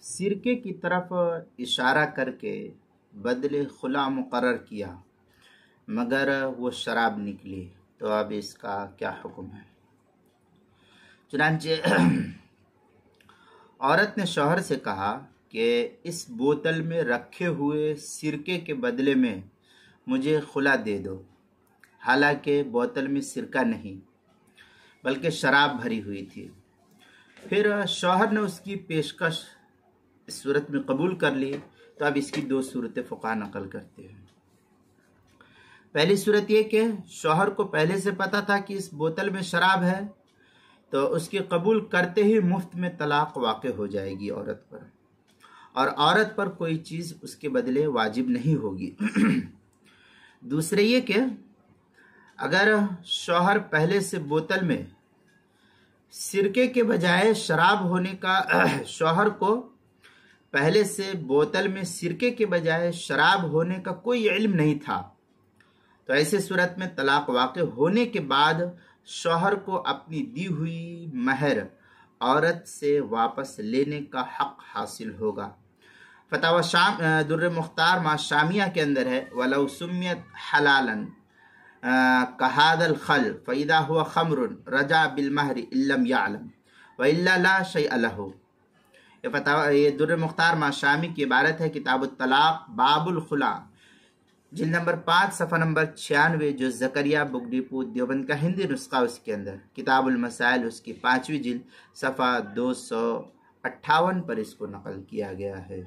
سرکے کی طرف اشارہ کر کے بدل خلا مقرر کیا مگر وہ شراب نکلی تو اب اس کا کیا حکم ہے؟ چنانچہ عورت نے شوہر سے کہا کہ اس بوتل میں رکھے ہوئے سرکے کے بدلے میں مجھے خلا دے دو، حالانکہ بوتل میں سرکہ نہیں بلکہ شراب بھری ہوئی تھی۔ پھر شوہر نے اس کی پیشکش اس صورت میں قبول کر لی تو اب اس کی دو صورتیں فقہا نقل کرتے ہیں۔ پہلی صورت یہ کہ شوہر کو پہلے سے پتا تھا کہ اس بوتل میں شراب ہے تو اس کی قبول کرتے ہی مفت میں طلاق واقع ہو جائے گی عورت پر، اور عورت پر کوئی چیز اس کے بدلے واجب نہیں ہوگی۔ دوسرے یہ کہ اگر شوہر پہلے سے بوتل میں سرکے کے بجائے شراب ہونے کا شوہر کو پہلے سے بوتل میں سرکے کے بجائے شراب ہونے کا کوئی علم نہیں تھا تو ایسے صورت میں طلاق واقع ہونے کے بعد شوہر کو اپنی دی ہوئی مہر عورت سے واپس لینے کا حق حاصل ہوگا۔ فتاوی در مختار ما شامیہ کے اندر ہے وَلَوْ سُمِّيَتْ حَلَالًا كَهَذَا الْخَلْ فَإِذَا هُوَ خَمْرٌ رَجَعَ بِالْمَهْرِ إِن لَّمْ يَعْلَمْ وَإِلَّا لَا شَيْءَ لَهُ۔ یہ در مختار ما شامی کی عبارت ہے، کتاب الطلاق باب الخلا، جلد نمبر 5 صفحہ نمبر 96، جو زکریا بک ڈپو دیوبند کا ہندی نسخہ اس کے اندر، کتاب المسائل اس کی 5ویں جلد صفحہ 258 پر اس کو نقل کیا گیا ہے۔